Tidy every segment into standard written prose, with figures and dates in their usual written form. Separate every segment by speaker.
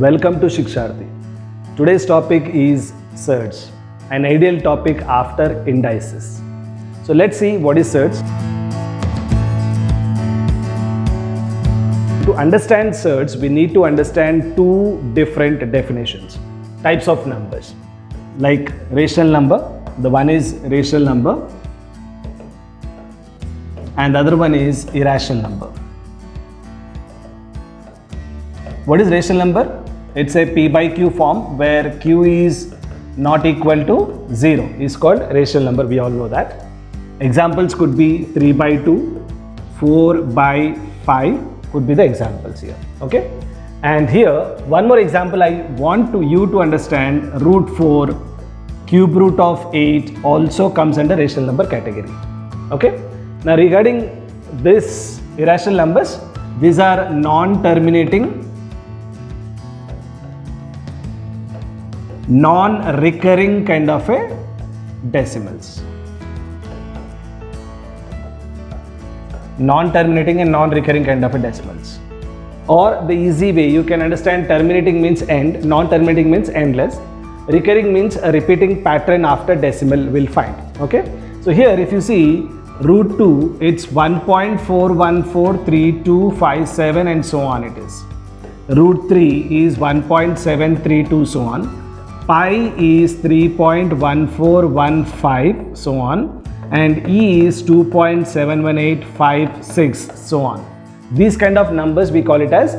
Speaker 1: Welcome to Shiksharthi. Today's topic is search, an ideal topic after indices. So let's see what is search. To understand search, we need to understand two different definitions, types of numbers. Like rational number, the one is rational number and the other one is irrational number. What is rational number? It's a P by Q form where Q is not equal to 0 is called rational number. We all know that. Examples could be 3 by 2, 4 by 5 could be the examples here. Okay. And here one more example I want you to understand. Root 4, cube root of 8 also comes under rational number category. Okay. Now regarding this irrational numbers, these are non-terminating, non-recurring kind of a decimals. Non-terminating and non-recurring kind of a decimals. Or the easy way you can understand, terminating means end, non-terminating means endless, recurring means a repeating pattern after decimal will find. Okay. So here if you see root 2, it's 1.4143257 and so on it is. Root 3 is 1.732 so on. Pi is 3.1415 so on, and E is 2.71856 so on. These kind of numbers we call it as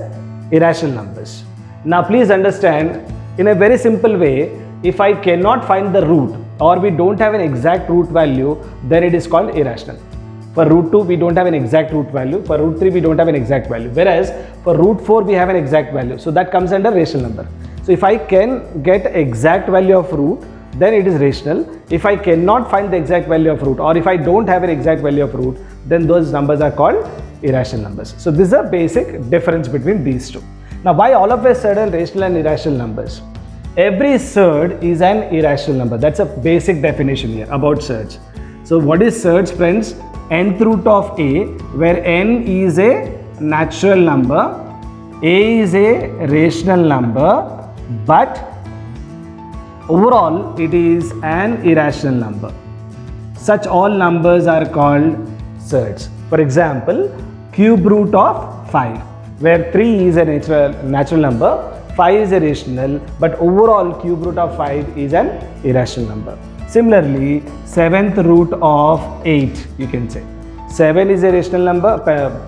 Speaker 1: irrational numbers. Now please understand, in a very simple way, if I cannot find the root or we don't have an exact root value, then it is called irrational. For root 2 we don't have an exact root value, for root 3 we don't have an exact value, whereas for root 4 we have an exact value, so that comes under rational number. So if I can get exact value of root, then it is rational. If I cannot find the exact value of root or if I don't have an exact value of root, then those numbers are called irrational numbers. So this is a basic difference between these two. Now why all of a sudden rational and irrational numbers? Every surd is an irrational number. That's a basic definition here about surge. So what is surge, friends? Nth root of a, where n is a natural number, a is a rational number, but overall it is an irrational number. Such all numbers are called surds. For example, cube root of 5, where 3 is a natural number, 5 is a rational, but overall cube root of 5 is an irrational number. Similarly, 7th root of 8, you can say. 7 is a rational number,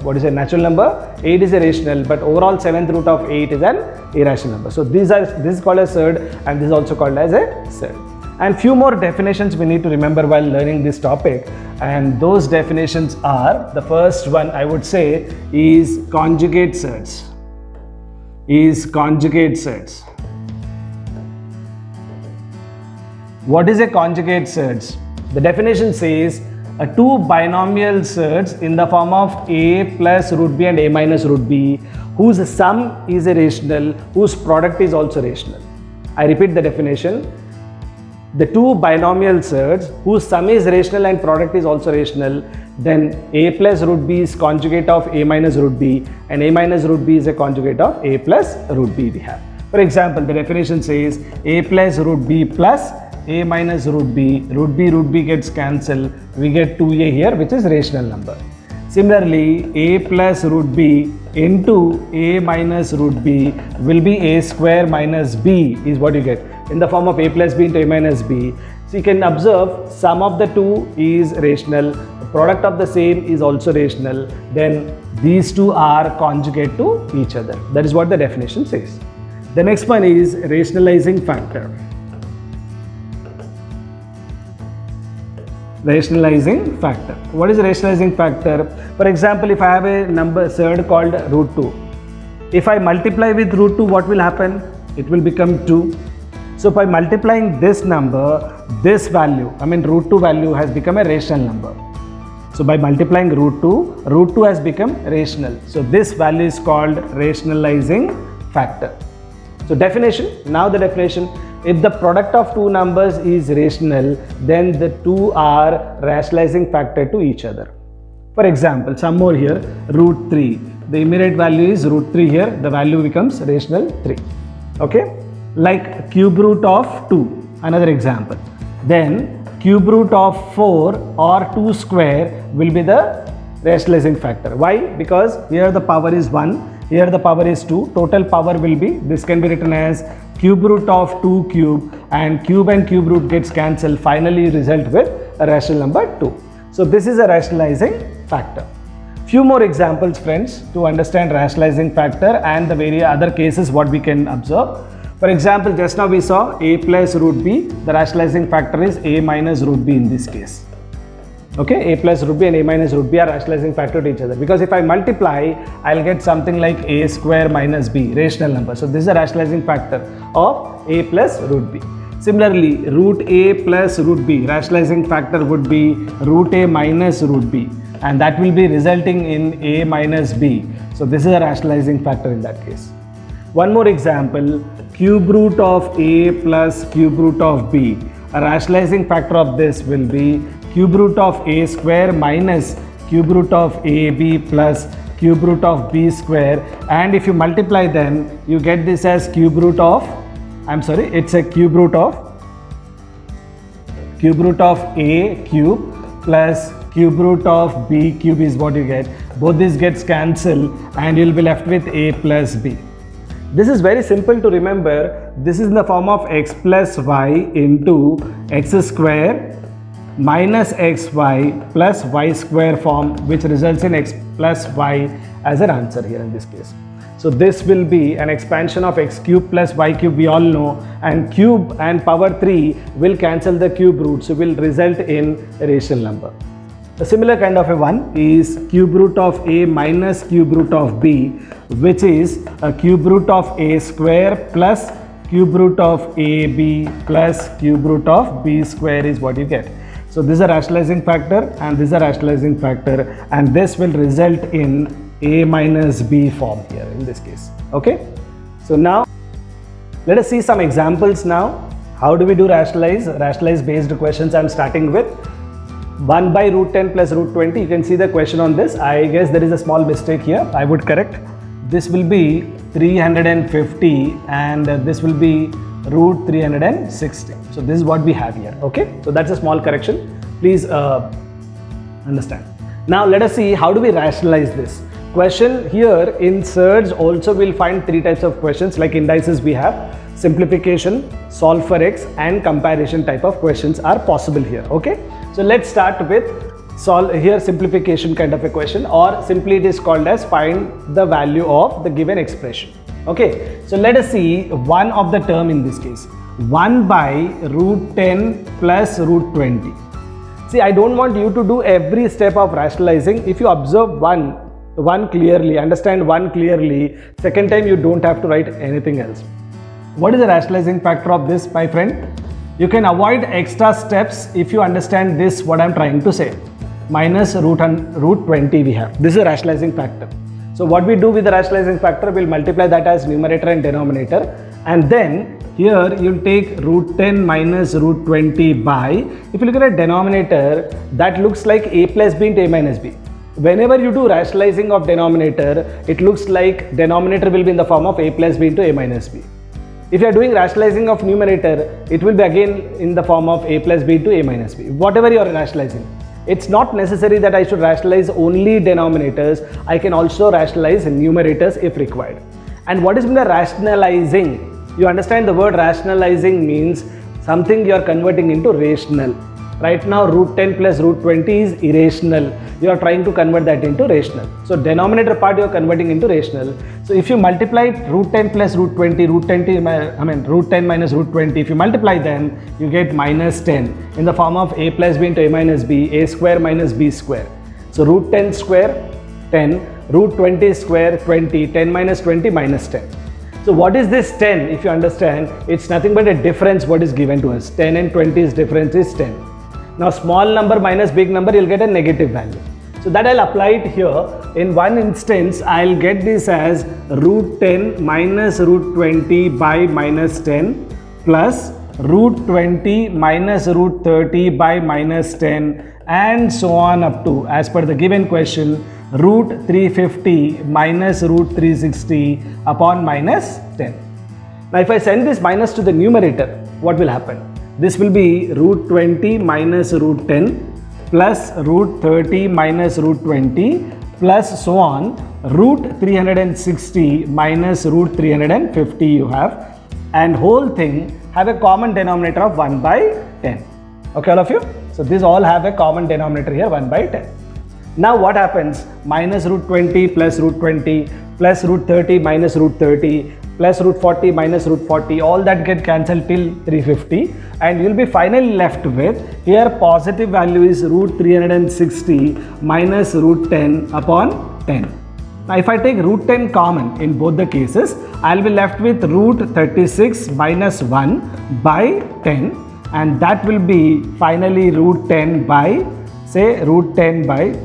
Speaker 1: what is a natural number? 8 is a rational, but overall 7th root of 8 is an irrational number. So this is called a surd and this is also called as a surd. And few more definitions we need to remember while learning this topic, and those definitions are, the first one I would say is conjugate surds. What is a conjugate surds? The definition says two binomial surds in the form of a plus root b and a minus root b, whose sum is a rational, whose product is also rational. I repeat the definition. The two binomial surds whose sum is rational and product is also rational, then a plus root b is conjugate of a minus root b and a minus root b is a conjugate of a plus root b we have. For example, the definition says a plus root b plus a minus root b gets cancelled, we get 2a here, which is rational number. Similarly, a plus root b into a minus root b will be a square minus b is what you get in the form of a plus b into a minus b. So you can observe sum of the two is rational, the product of the same is also rational, then these two are conjugate to each other. That is what the definition says. The next one is rationalizing factor. Rationalizing factor. What is a rationalizing factor? For example, if I have a number surd called root 2, if I multiply with root 2, what will happen? It will become 2. So by multiplying this number, this value, root 2 value has become a rational number. So by multiplying root 2 has become rational. So this value is called rationalizing factor. So definition, now the definition. If the product of two numbers is rational, then the two are rationalizing factor to each other. For example, some more here, root 3. The immediate value is root 3 here, the value becomes rational 3. Okay, like cube root of 2, another example. Then cube root of 4 or 2 square will be the rationalizing factor. Why? Because here the power is 1, here the power is 2, total power will be, this can be written as cube root of 2 cube, and cube root gets cancelled, finally result with a rational number 2. So this is a rationalizing factor. Few more examples, friends, to understand rationalizing factor and the various other cases what we can observe. For example, just now we saw a plus root b, the rationalizing factor is a minus root b in this case. Okay, a plus root b and a minus root b are rationalizing factor to each other, because if I multiply, I'll get something like a square minus b, rational number. So this is a rationalizing factor of a plus root b. Similarly, root a plus root b, rationalizing factor would be root a minus root b, and that will be resulting in a minus b. So this is a rationalizing factor in that case. One more example, cube root of a plus cube root of b. A rationalizing factor of this will be cube root of a square minus cube root of ab plus cube root of b square, and if you multiply them, you get this as cube root of, it's a cube root of a cube plus cube root of b cube is what you get. Both these gets cancelled and you'll be left with a plus b. This is very simple to remember. This is in the form of x plus y into x square minus xy plus y square form, which results in x plus y as an answer here in this case. So this will be an expansion of x cube plus y cube, we all know, and cube and power 3 will cancel the cube root, so will result in a rational number. A similar kind of a one is cube root of a minus cube root of b, which is a cube root of a square plus cube root of ab plus cube root of b square is what you get. So this is a rationalizing factor and this is a rationalizing factor, and this will result in a minus b form here in this case. Okay, so now let us see some examples now. How do we do rationalize based questions? I'm starting with 1 by root 10 plus root 20. You can see the question on this. I guess there is a small mistake here. I would correct. This will be 350 and this will be root 360. So this is what we have here. Okay, so that's a small correction. Please understand. Now let us see how do we rationalize this question. Here in surds also we'll find three types of questions. Like indices we have simplification, solve for x, and comparison type of questions are possible here. Okay, so let's start with simplification kind of a question, or simply it is called as find the value of the given expression. Okay, so let us see one of the term in this case, 1 by root 10 plus root 20. See, I don't want you to do every step of rationalizing. If you observe one clearly, understand one clearly, second time you don't have to write anything else. What is the rationalizing factor of this, my friend? You can avoid extra steps if you understand this, what I'm trying to say. Minus root 20 we have. This is a rationalizing factor. So what we do with the rationalizing factor, we'll multiply that as numerator and denominator, and then here you'll take root 10 minus root 20 by, if you look at a denominator, that looks like a plus b into a minus b. Whenever you do rationalizing of denominator, it looks like denominator will be in the form of a plus b into a minus b. If you are doing rationalizing of numerator, it will be again in the form of a plus b into a minus b. Whatever you are rationalizing. It's not necessary that I should rationalize only denominators. I can also rationalize numerators if required. And what is the rationalizing? You understand the word rationalizing means something you are converting into rational. Right now root 10 plus root 20 is irrational. You are trying to convert that into rational. So denominator part you are converting into rational. So if you multiply root 10 plus root 20, root 10 minus root 20, if you multiply them, you get minus 10 in the form of a plus b into a minus b, a square minus b square. So root 10 square 10, root 20 square 20, 10 minus 20 minus 10. So what is this 10? If you understand, it's nothing but a difference what is given to us. 10 and 20's difference is 10. Now small number minus big number, you'll get a negative value. So that I'll apply it here. In one instance, I'll get this as root 10 minus root 20 by minus 10 plus root 20 minus root 30 by minus 10 and so on up to, as per the given question, root 350 minus root 360 upon minus 10. Now if I send this minus to the numerator, what will happen? This will be root 20 minus root 10 plus root 30 minus root 20 plus so on, root 360 minus root 350 you have, and whole thing have a common denominator of 1 by 10. Okay, all of you? So these all have a common denominator here, 1 by 10. Now what happens? Minus root 20 plus root 20 plus root 30 minus root 30 plus root 40 minus root 40, all that get cancelled till 350, and you will be finally left with, here positive value is root 360 minus root 10 upon 10. Now if I take root 10 common in both the cases, I will be left with root 36 minus 1 by 10, and that will be finally root 10 by, say root 10 by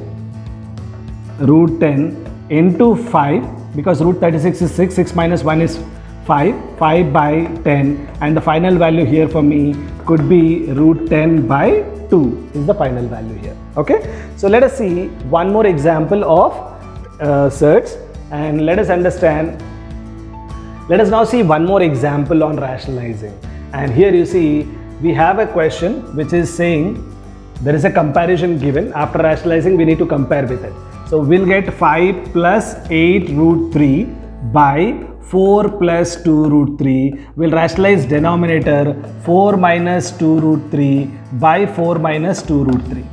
Speaker 1: root 10 into 5, because root 36 is 6, 6 minus 1 is 5, 5 by 10, and the final value here for me could be root 10 by 2 is the final value here. Okay, so let us see one more example of surds, and let us understand. Let us now see one more example on rationalizing, and here you see we have a question which is saying there is a comparison given. After rationalizing we need to compare with it. So we'll get 5 plus 8 root 3 by 4 plus 2 root 3. We'll rationalize denominator 4 minus 2 root 3 by 4 minus 2 root 3.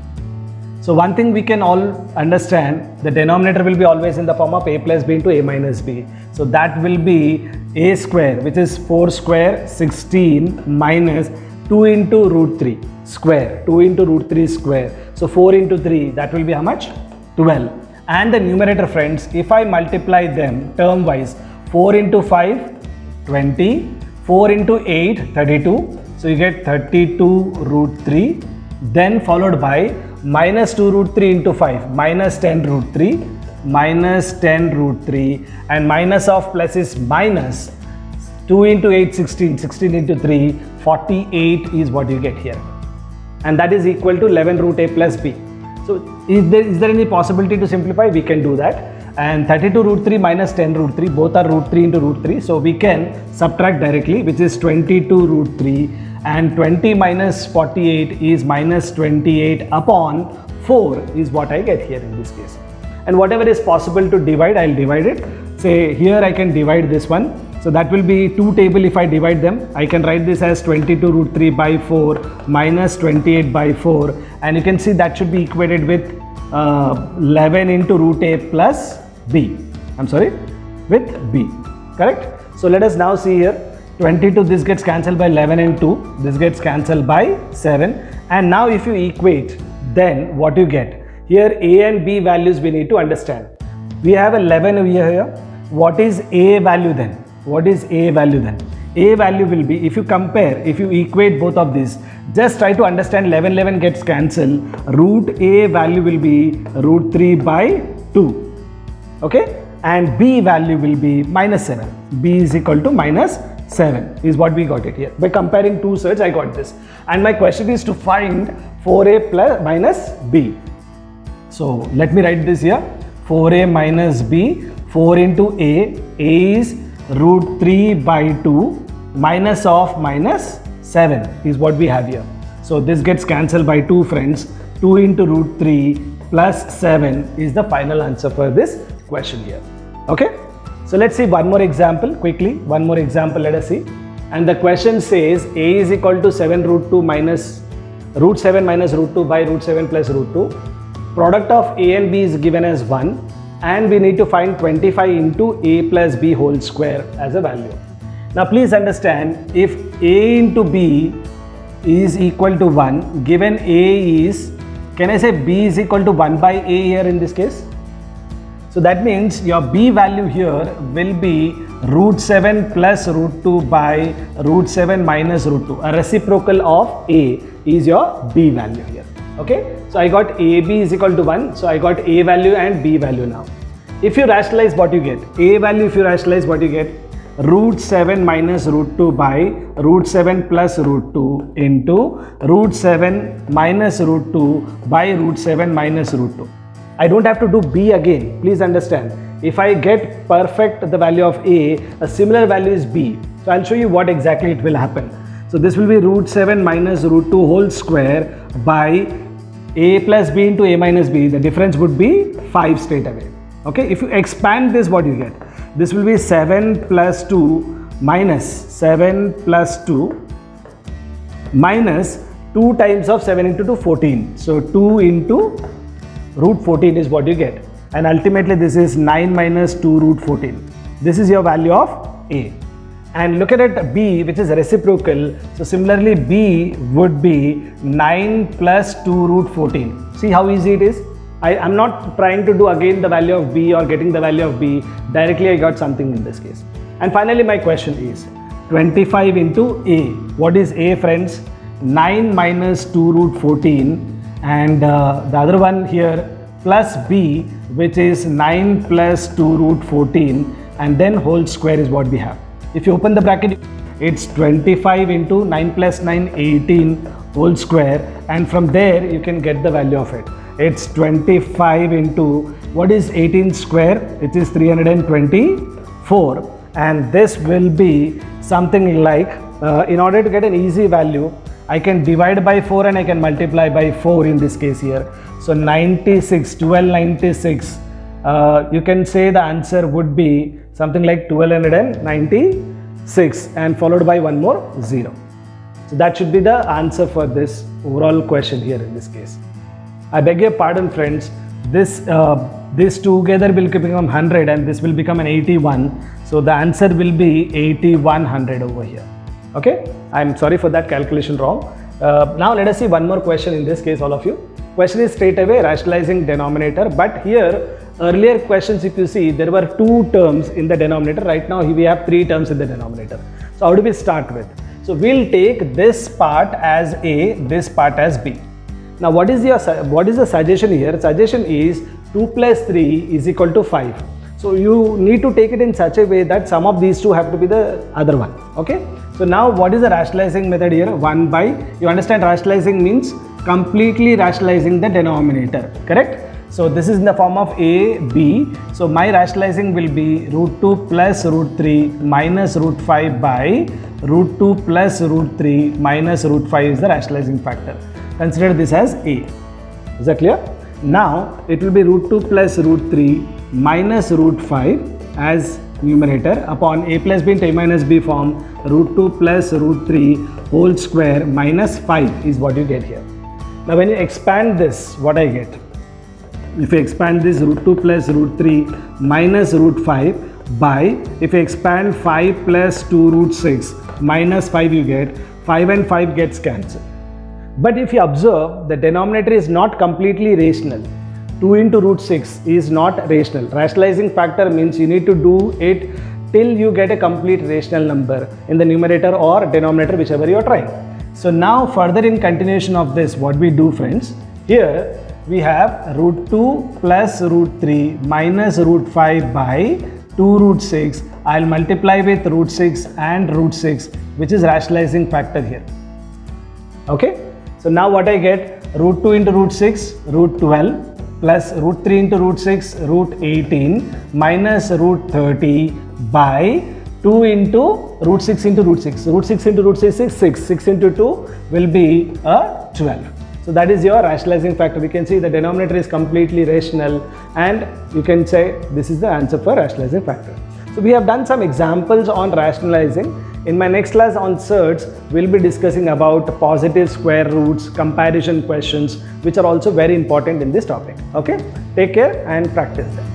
Speaker 1: So one thing we can all understand, the denominator will be always in the form of a plus b into a minus b. So that will be a square, which is 4 square 16 minus 2 into root 3 square, 2 into root 3 square. So 4 into 3, that will be how much? 12. And the numerator, friends, if I multiply them term wise, 4 into 5, 20, 4 into 8, 32. So you get 32 root 3, then followed by minus 2 root 3 into 5, minus 10 root 3, minus 10 root 3, and minus of plus is minus 2 into 8, 16, 16 into 3, 48 is what you get here. And that is equal to 11 root a plus b. So is there any possibility to simplify? We can do that. And 32 root 3 minus 10 root 3, both are root 3 into root 3. So we can subtract directly, which is 22 root 3, and 20 minus 48 is minus 28 upon 4 is what I get here in this case. And whatever is possible to divide, I'll divide it. Say here I can divide this one. So that will be 2 table if I divide them. I can write this as 22 root 3 by 4 minus 28 by 4, and you can see that should be equated with 11 into root a plus b. I'm sorry, with b, correct? So let us now see here, 22, this gets cancelled by 11 and 2, this gets cancelled by 7, and now if you equate, then what you get? Here a and b values we need to understand. We have 11 over here. What is a value then? What is a value then? A value will be, if you compare, if you equate both of these, just try to understand 11, 11 gets cancelled. Root a value will be root 3 by 2. Okay? And b value will be minus 7. B is equal to minus 7 is what we got it here. By comparing two surds, I got this. And my question is to find 4a plus minus b. So let me write this here. 4a minus b, 4 into a is root 3 by 2 minus of minus 7 is what we have here. So this gets cancelled by 2, friends. 2 into root 3 plus 7 is the final answer for this question here. Okay, so let's see one more example quickly. One more example, let us see. And the question says a is equal to 7 root 2 minus root 7 minus root 2 by root 7 plus root 2. Product of a and b is given as 1, and we need to find 25 into a plus b whole square as a value. Now please understand, if a into b is equal to 1, given a is, can I say b is equal to 1 by a here in this case? So that means your b value here will be root 7 plus root 2 by root 7 minus root 2. A reciprocal of a is your b value here. Okay, so I got ab is equal to 1, so I got a value and b value now. If you rationalize, what you get? A value, if you rationalize, what you get? Root 7 minus root 2 by root 7 plus root 2 into root 7 minus root 2 by root 7 minus root 2. I don't have to do b again, please understand. If I get perfect the value of a similar value is b. So I'll show you what exactly it will happen. So this will be root 7 minus root 2 whole square by a plus b into a minus b. The difference would be 5 straight away. Okay, if you expand this, what you get? This will be 7 plus 2 minus 7 plus 2 minus 2 times of 7 into 2, 14. So 2 into root 14 is what you get. And ultimately this is 9 minus 2 root 14. This is your value of a. And look at it b, which is reciprocal. So similarly b would be 9 plus 2 root 14. See how easy it is? I'm not trying to do again the value of b or getting the value of b. Directly I got something in this case. And finally my question is 25 into a. What is a, friends? 9 minus 2 root 14, and the other one here plus b, which is 9 plus 2 root 14, and then whole square is what we have. If you open the bracket, it's 25 into 9 plus 9, 18 whole square, and from there you can get the value of it. It's 25 into, what is 18 square? It is 324, and this will be something like, in order to get an easy value, I can divide by 4 and I can multiply by 4 in this case here. So 96, 1296, you can say the answer would be something like 1296 and followed by one more 0. So that should be the answer for this overall question here in this case. I beg your pardon, friends, this together will become 100 and this will become an 81. So the answer will be 8100 over here. Okay, I'm sorry for that calculation wrong. Now let us see one more question in this case, all of you. Question is straight away rationalizing denominator, but here earlier questions, if you see, there were 2 terms in the denominator. Right now we have 3 terms in the denominator. So how do we start with? So we'll take this part as A, this part as B. Now what is the suggestion here? Suggestion is 2 plus 3 is equal to 5. So you need to take it in such a way that sum of these two have to be the other one. Okay. So now what is the rationalizing method here? 1 by, you understand rationalizing means completely rationalizing the denominator, correct? So this is in the form of a, b. So my rationalizing will be root 2 plus root 3 minus root 5 by root 2 plus root 3 minus root 5 is the rationalizing factor. Consider this as a. Is that clear? Now it will be root 2 plus root 3 minus root 5 as numerator upon a plus b into a minus b form, root 2 plus root 3 whole square minus 5 is what you get here. Now when you expand this, what I get? If you expand this, root 2 plus root 3 minus root 5 by, if you expand 5 plus 2 root 6 minus 5, you get 5 and 5 gets cancelled. But if you observe, the denominator is not completely rational. 2 into root 6 is not rational. Rationalizing factor means you need to do it till you get a complete rational number in the numerator or denominator, whichever you are trying. So now further in continuation of this, what we do, friends, here we have root 2 plus root 3 minus root 5 by 2 root 6. I'll multiply with root 6 and root 6, which is rationalizing factor here. Okay. So now what I get? Root 2 into root 6, root 12 plus root 3 into root 6, root 18 minus root 30 by 2 into root 6 into root 6. Root 6 into root 6 is 6. 6 into 2 will be a 12. So that is your rationalizing factor. We can see the denominator is completely rational, and you can say this is the answer for rationalizing factor. So we have done some examples on rationalizing. In my next class on surds, we'll be discussing about positive square roots, comparison questions, which are also very important in this topic. Okay, take care and practice them.